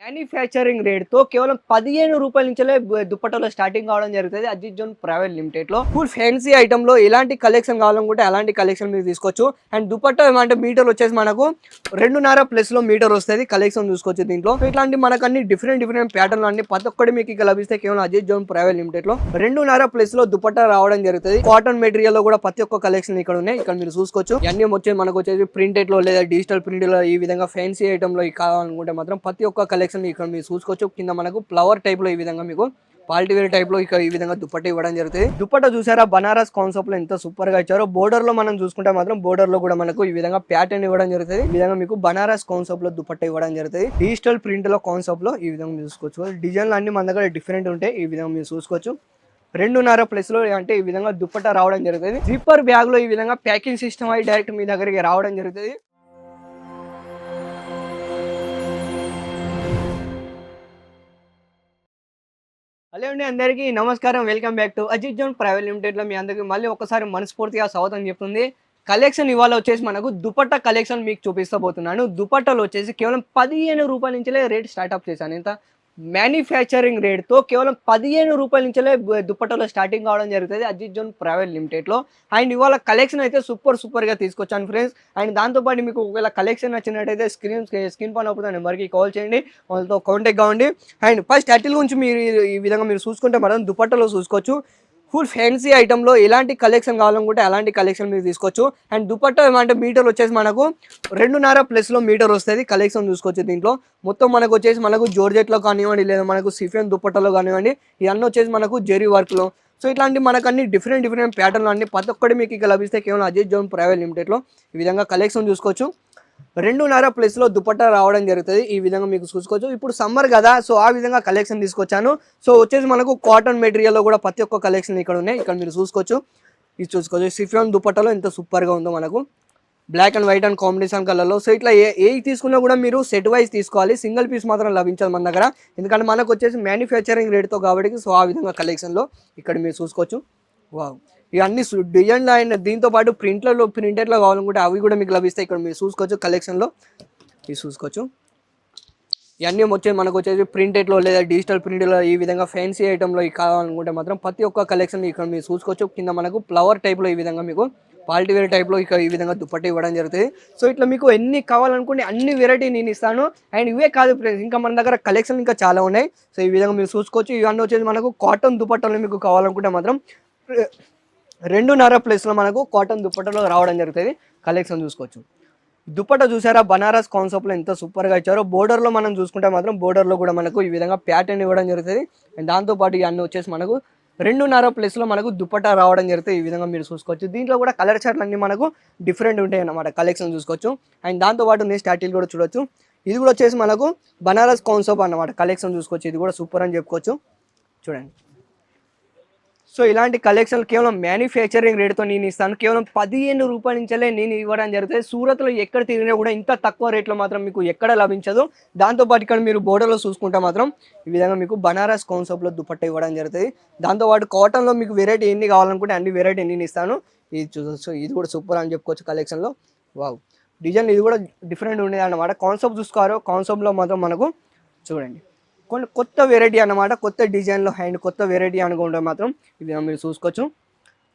Manufacturing రేట్‌తో కేవలం రూ. 15 నుంచెలే దుప్పట్టలో starting కావడం జరుగుతది. అజిత్ జోన్ ప్రైవేట్ లిమిటెడ్‌లో. ఫుల్ ఫ్యాన్సీ ఐటెమ్‌లో ఎలాంటి కలెక్షన్ కావాలనుకుంటే అలాంటి కలెక్షన్ మీరు తీసుకోవచ్చు. అండ్ దుపట్టా ఏమంటే మీటర్ వచ్చేసి మనకు 2.5 ప్లస్‌లో మీటర్ వస్తది. కలెక్షన్ చూసుకోవచ్చు దీంట్లో. సో ఇట్లాంటి మనకు అన్ని డిఫరెంట్ ప్యాటర్న్‌లు అన్ని ప్రతి ఒక్కటి మీకు ఇక్కడ లభిస్తాయి కేవలం అజిత్ జోన్ ప్రైవేట్ లిమిటెడ్‌లో. 2.5 ప్లస్‌లో దుపట్టా రావడం జరుగుతది. కాటన్ మెటీరియల్‌లో కూడా ప్రతి ఒక్క కలెక్షన్ ఇక్కడ ఉన్నాయి. ఇక్కడ మీరు చూసుకోవచ్చు. ఇవన్నీ వచ్చేసి మనకు వచ్చేసి ప్రింటెడ్‌లో లేదా డిజిటల్ ప్రింట్‌లో ఈ విధంగా ఫ్యాన్సీ ఐటెమ్‌లో కావాలనుకుంటే మాత్రం ప్రతి ఒక్క కలెక్షన్ ఇక్కడ మీరు చూసుకోవచ్చు. కింద మనకు ఫ్లవర్ టైప్‌లో ఈ విధంగా మీకు పార్టీ వేర్ టైప్ లో ఈ విధంగా దుపట్టా ఇవ్వడం జరుగుతుంది. దుపట్టా చూసారా బనారస్ కాన్సెప్ట్ లో ఎంత సూపర్ గా ఇచ్చారో. బోర్డర్ లో మనం చూసుకుంటే మాత్రం బోర్డర్ లో కూడా మనకు ఈ విధంగా ప్యాటర్న్ ఇవ్వడం జరుగుతుంది. ఈ విధంగా మీకు బనారస్ కాన్సెప్ట్ లో దుపట్టా ఇవ్వడం జరుగుతుంది. డిజిటల్ ప్రింట్ లో కాన్సెప్ట్ లో ఈ విధంగా మీరు చూసుకోవచ్చు. డిజైన్లు అన్ని మన దగ్గర డిఫరెంట్ ఉంటాయి. ఈ విధంగా మీరు చూసుకోవచ్చు. 2.5 ప్లస్ లో అంటే ఈ విధంగా దుపట్టా రావడం జరుగుతుంది. జిప్పర్ బ్యాగ్ లో ఈ విధంగా ప్యాకింగ్ సిస్టమ్ అయి డైరెక్ట్ మీ దగ్గరికి రావడం జరుగుతుంది. హలో అండి, అందరికీ నమస్కారం. Welcome back to Ajit zone private లిమిటెడ్లో మీ అందరికీ మళ్ళీ ఒకసారి మనస్ఫూర్తిగా స్వాగతం చెప్తుంది. కలెక్షన్ ఇవాళ వచ్చేసి మనకు దుపట్టా కలెక్షన్ మీకు చూపిస్తబోతున్నాను. దుపట్టాలు వచ్చేసి కేవలం రూ. 15 నుంచే రేట్ స్టార్ట్అప్ చేశాను. ఎంత మ్యానుఫ్యాక్చరింగ్ రేట్‌తో కేవలం రూ. 15 నుంచే దుపట్టాలో స్టార్టింగ్ కావడం జరుగుతుంది అజిత్ జోన్ ప్రైవేట్ లిమిటెడ్‌లో. అండ్ ఇవాళ కలెక్షన్ అయితే సూపర్‌గా తీసుకొచ్చాను ఫ్రెండ్స్. అండ్ దాంతోపాటు మీకు ఒకవేళ కలెక్షన్ నచ్చినట్టయితే స్క్రీన్ పైన అవుతున్న నెంబర్కి కాల్ చేయండి, వాళ్ళతో కాంటాక్ట్ కావండి. అండ్ ఫస్ట్ టైటిల్ గురించి మీరు ఈ విధంగా మీరు చూసుకుంటే మనం దుపట్టాలో చూసుకోవచ్చు. ఫుల్ ఫ్యాన్సీ ఐటెంలో ఎలాంటి కలెక్షన్ కావాలనుకుంటే అలాంటి కలెక్షన్ మీరు తీసుకోవచ్చు. అండ్ దుపట్టా ఏమంటే మీటర్ వచ్చేసి మనకు 2.5 ప్లస్‌లో మీటర్ వస్తుంది. కలెక్షన్ చూసుకోవచ్చు. దీంట్లో మొత్తం మనకు వచ్చేసి మనకు జోర్జెట్లో కానివ్వండి, లేదా మనకు సిఫియన్ దుపట్టాలో కానివ్వండి, ఇవన్నీ వచ్చేసి మనకు జెరీ వర్క్లో. సో ఇట్లాంటి మనకు అన్ని డిఫరెంట్ ప్యాటర్న్లు అన్ని ప్రతి ఒక్కటి మీకు ఇక్కడ లభిస్తే కేవలం అజిత్ జోన్ ప్రైవేట్ లిమిటెడ్లో. ఈ విధంగా కలెక్షన్ చూసుకోవచ్చు. 2.5 ప్లస్‌లో దుపట్టా రావడం జరుగుతుంది. ఈ విధంగా మీకు చూసుకోవచ్చు. ఇప్పుడు సమ్మర్ కదా, సో ఆ విధంగా కలెక్షన్ తీసుకొచ్చాను. సో వచ్చేసి మనకు కాటన్ మెటీరియల్లో కూడా ప్రతి ఒక్క కలెక్షన్ ఇక్కడ ఉన్నాయి. ఇక్కడ మీరు చూసుకోవచ్చు. ఇది చూసుకోవచ్చు. సిఫియాన్ దుపట్టాలో ఎంత సూపర్గా ఉందో మనకు black and white and combination కలర్లో. సో ఇట్లా ఏ తీసుకున్నా కూడా మీరు సెట్ వైజ్ తీసుకోవాలి. సింగిల్ పీస్ మాత్రం లభించదు మన దగ్గర, ఎందుకంటే మనకు వచ్చేసి మ్యానుఫ్యాక్చరింగ్ రేట్తో కాబట్టి. సో ఆ విధంగా కలెక్షన్లో ఇక్కడ మీరు చూసుకోవచ్చు. వావ్, ఇవన్నీ డిజైన్లో అయిన దీంతో పాటు ప్రింటెడ్లో కావాలనుకుంటే అవి కూడా మీకు లభిస్తాయి. ఇక్కడ మీరు చూసుకోవచ్చు. కలెక్షన్లో ఇది చూసుకోవచ్చు. ఇవన్నీ వచ్చేసి మనకు వచ్చేసి ప్రింటెడ్లో లేదా డిజిటల్ ప్రింట్లో ఈ విధంగా ఫ్యాన్సీ ఐటెంలో కావాలనుకుంటే మాత్రం ప్రతి ఒక్క కలెక్షన్ ఇక్కడ మీరు చూసుకోవచ్చు. కింద మనకు ఫ్లవర్ టైప్లో ఈ విధంగా మీకు పార్టీ వేర్ టైప్లో ఇక్కడ ఈ విధంగా దుపట్టా ఇవ్వడం జరుగుతుంది. సో ఇట్లా మీకు ఎన్ని కావాలనుకుంటే అన్ని వెరైటీ నేను ఇస్తాను. అండ్ ఇవే కాదు ఫ్రెండ్స్, ఇంకా మన దగ్గర కలెక్షన్ ఇంకా చాలా ఉన్నాయి. సో ఈ విధంగా మీరు చూసుకోవచ్చు. ఇవన్నీ వచ్చేసి మనకు కాటన్ దుపట్టాలు మీకు కావాలనుకుంటే మాత్రం 2.5 ప్లస్‌లో మనకు కాటన్ దుపట్టాలో రావడం జరుగుతుంది. కలెక్షన్ చూసుకోవచ్చు. దుపట్టా చూసారా బనారస్ కాన్సెప్ట్లో ఎంత సూపర్గా ఇచ్చారో. బోర్డర్లో మనం చూసుకుంటే మాత్రం బోర్డర్లో కూడా మనకు ఈ విధంగా ప్యాటర్న్ ఇవ్వడం జరుగుతుంది. అండ్ దాంతోపాటు ఇవన్నీ వచ్చేసి మనకు 2.5 ప్లస్‌లో మనకు దుపట్టా రావడం జరుగుతుంది. ఈ విధంగా మీరు చూసుకోవచ్చు. దీంట్లో కూడా కలర్ చార్ట్లు అన్నీ మనకు డిఫరెంట్ ఉంటాయి అన్నమాట. కలెక్షన్ చూసుకోవచ్చు. అండ్ దాంతోపాటు నెక్స్ట్ స్టాటిల్ కూడా చూడొచ్చు. ఇది కూడా వచ్చేసి మనకు బనారస్ కాన్సెప్ట్ అన్నమాట. కలెక్షన్ చూసుకోవచ్చు. ఇది కూడా సూపర్ అని చెప్పుకోవచ్చు. చూడండి. సో ఇలాంటి కలెక్షన్ కేవలం మ్యానుఫ్యాక్చరింగ్ రేట్తో నేను ఇస్తాను. కేవలం రూ. 15 నుంచే నేను ఇవ్వడం జరుగుతుంది. సూరత్లో ఎక్కడ తిరిగినా కూడా ఇంత తక్కువ రేట్లో మాత్రం మీకు ఎక్కడ లభించదు. దాంతోపాటు ఇక్కడ మీరు బోర్డర్లో చూసుకుంటే మాత్రం ఈ విధంగా మీకు బనారస్ కాన్సెప్ట్లో దుపట్టా ఇవ్వడం జరుగుతుంది. దాంతోపాటు కాటన్లో మీకు వెరైటీ ఎన్ని కావాలనుకుంటే అన్ని వెరైటీ నేను ఇస్తాను. ఇది చూసుకోవచ్చు. ఇది కూడా సూపర్ అని చెప్పుకోవచ్చు కలెక్షన్లో. వావ్, డిజైన్ ఇది కూడా డిఫరెంట్ ఉండేది అన్నమాట. కాన్సెప్ట్ చూసుకోరు. కాన్సెప్ట్లో మాత్రం మనకు చూడండి కొన్ని కొత్త వెరైటీ అన్నమాట. కొత్త డిజైన్లో అండ్ కొత్త వెరైటీ అనుకుంటే మాత్రం ఇవి మీరు చూసుకోవచ్చు.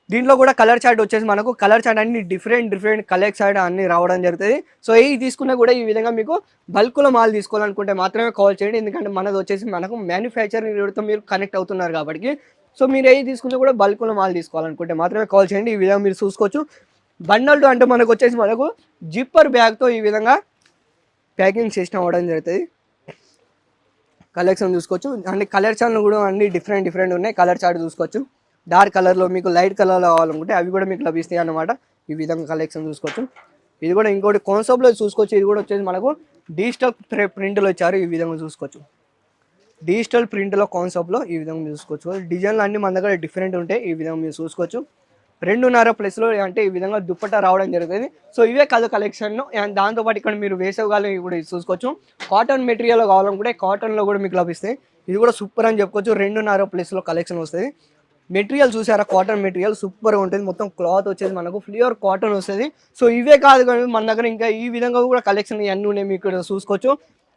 దీంట్లో కూడా కలర్ చార్ట్ వచ్చేసి మనకు కలర్ చార్ట్ అన్ని డిఫరెంట్ కలర్ చార్ట్ అన్ని రావడం జరుగుతుంది. సో ఈ తీసుకున్నా కూడా ఈ విధంగా మీకు బల్క్లో మాల్ తీసుకోవాలనుకుంటే మాత్రమే కాల్ చేయండి, ఎందుకంటే మనది వచ్చేసి మనకు మ్యానుఫ్యాక్చరింగ్ రేట్తో మీరు కనెక్ట్ అవుతున్నారు కాబట్టి. సో మీరు ఏ తీసుకుంటే కూడా బల్క్లో మాల్ తీసుకోవాలనుకుంటే మాత్రమే కాల్ చేయండి. ఈ విధంగా మీరు చూసుకోవచ్చు. బండల్ అంటే మనకు వచ్చేసి మనకు జిప్పర్ బ్యాగ్తో ఈ విధంగా ప్యాకింగ్ సిస్టమ్ అవ్వడం జరుగుతుంది. కలెక్షన్ చూసుకోవచ్చు. అన్ని కలర్ చార్ట్లు కూడా అన్ని డిఫరెంట్ ఉన్నాయి. కలర్ చార్ట్ చూసుకోవచ్చు. డార్క్ కలర్లో మీకు లైట్ కలర్లో కావాలనుకుంటే అవి కూడా మీకు లభిస్తాయి అన్నమాట. ఈ విధంగా కలెక్షన్ చూసుకోవచ్చు. ఇది కూడా ఇంకోటి కాన్సెప్ట్లో చూసుకోవచ్చు. ఇది కూడా వచ్చేసి మనకు డిజిటల్ ప్రింట్లో ఇచ్చారు. ఈ విధంగా చూసుకోవచ్చు. డిజిటల్ ప్రింట్లో కాన్సెప్ట్లో ఈ విధంగా చూసుకోవచ్చు. డిజైన్లు అన్ని మన దగ్గర డిఫరెంట్ ఉంటాయి. ఈ విధంగా మీరు చూసుకోవచ్చు. 2.5 ప్లస్‌లో అంటే ఈ విధంగా దుపట్టా రావడం జరుగుతుంది. సో ఇవే కాదు కలెక్షన్. అండ్ దాంతోపాటు ఇక్కడ మీరు వేసవికాలం కూడా చూసుకోవచ్చు. కాటన్ మెటీరియల్ కావాలనుకుంటే కాటన్లో కూడా మీకు లభిస్తాయి. ఇది కూడా సూపర్ అని చెప్పుకోవచ్చు. 2.5 ప్లస్‌లో కలెక్షన్ వస్తుంది. మెటీరియల్ చూసారా, కాటన్ మెటీరియల్ సూపర్గా ఉంటుంది. మొత్తం క్లాత్ వచ్చేసి మనకు ప్యూర్ కాటన్ వస్తుంది. సో ఇవే కాదు కానీ మన దగ్గర ఇంకా ఈ విధంగా కూడా కలెక్షన్ ఇవన్నీ ఉన్నాయి. మీకు ఇక్కడ చూసుకోవచ్చు.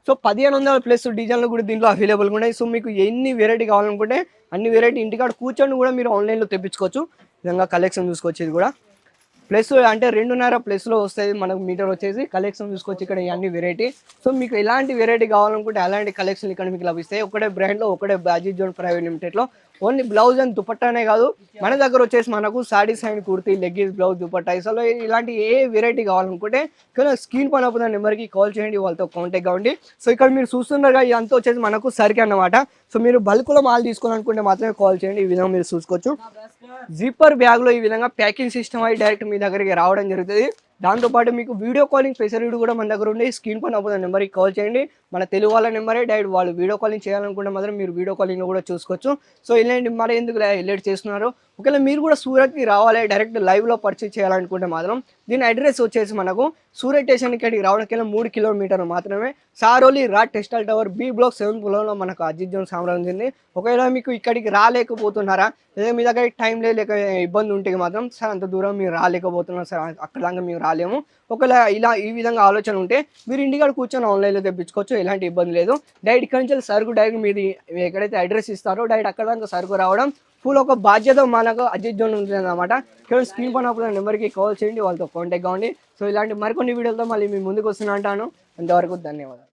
సో 1500 ప్లస్ డిజైన్లు కూడా దీంట్లో అవైలబుల్గా ఉన్నాయి. సో మీకు ఎన్ని వెరైటీ కావాలనుకుంటే అన్ని వెరైటీ ఇంటికాడ కూర్చొని కూడా మీరు ఆన్లైన్లో తెప్పించుకోవచ్చు. ఈ విధంగా కలెక్షన్ చూసుకోవచ్చు. ఇది కూడా ప్లస్ అంటే 2.5 ప్లస్లో వస్తుంది మనకు మీటర్ వచ్చేసి. కలెక్షన్ చూసుకోవచ్చు ఇక్కడ అన్ని వెరైటీ. సో మీకు ఎలాంటి వెరైటీ కావాలనుకుంటే అలాంటి కలెక్షన్ ఇక్కడ మీకు లభిస్తాయి. ఒకటే బ్రాండ్లో ఒకటే అజిత్ జోన్ ప్రైవేట్ లిమిటెడ్లో ఓన్లీ బ్లౌజ్ అండ్ దుపట్టానే కాదు, మన దగ్గర వచ్చేసి మనకు saris and kurti, leggings, blouse, dupatta అసలు ఇలాంటి ఏ వెరైటీ కావాలనుకుంటే ఇక్కడ స్క్రీన్ పైన ఉన్న నెంబర్కి కాల్ చేయండి, వాళ్ళతో కాంటాక్ట్ కావండి. సో ఇక్కడ మీరు చూస్తున్నారుగా ఇదంతా వచ్చేసి మనకు సరికి అన్నమాట. సో మీరు బల్క్లో మాల్ తీసుకోవాలనుకుంటే మాత్రమే కాల్ చేయండి. ఈ విధంగా మీరు చూసుకోవచ్చు. జిప్పర్ బ్యాగ్లో ఈ విధంగా ప్యాకింగ్ సిస్టమ్ అయి డైరెక్ట్ మీ దగ్గరికి రావడం జరుగుతుంది. దాంతోపాటు మీకు వీడియో కాలింగ్ ఫెసిలిటీ కూడా మన దగ్గర ఉండి స్క్రీన్ పైన ఉన్న నెంబర్కి కాల్ చేయండి. మన తెలుగు వాళ్ళ నెంబరే. డైరెక్ట్ వాళ్ళు వీడియో కాలింగ్ చేయాలనుకుంటే మాత్రం మీరు వీడియో కాలింగ్లో కూడా చూసుకోవచ్చు. సో ఇలాంటి మరి ఎందుకు లేట్ చేస్తున్నారు? ఒకవేళ మీరు కూడా సూరత్కి రావాలి, డైరెక్ట్ లైవ్లో పర్చేస్ చేయాలనుకుంటే మాత్రం దీని అడ్రస్ వచ్చేసి మనకు సూరత్ స్టేషన్ ఇక్కడికి రావడానికి 3 కిలోమీటర్లు మాత్రమే. సారోలి రాట్ textile tower B block 7th ఫ్లోర్లో మనకు అజిత్ జోన్ సామ్రాజ్యం ఉంది. ఒకవేళ మీకు ఇక్కడికి రాలేకపోతున్నారా, లేదా మీ దగ్గర టైం లేక ఇబ్బంది ఉంటే మాత్రం సార్ అంత దూరం మీరు రాలేకపోతున్నారు సార్, అక్కడ దాకా మేము రాలేము, ఒకవేళ ఇలా ఈ విధంగా ఆలోచన ఉంటే మీరు ఇంటికాడ కూర్చొని ఆన్లైన్లో తెప్పించుకోవచ్చు. ఎలాంటి ఇబ్బంది లేదు. డైరెక్ట్ ఇక్కడ నుంచి సరుకు డైరెక్ట్ మీరు ఎక్కడైతే అడ్రస్ ఇస్తారో డైరెక్ట్ అక్కడ దాకా సరుకు రావడం ఫుల్ ఒక బాధ్యత మనకు అజిత్ జోన్ ఉంటుంది అన్నమాట. కేవలం స్క్రీన్ పైన నెంబర్కి కాల్ చేయండి, వాళ్ళతో కాంటాక్ట్ కావండి. సో ఇలాంటి మరికొన్ని వీడియోలతో మళ్ళీ మీ ముందుకు వస్తున్నా అంటాను. అంతవరకు ధన్యవాదాలు.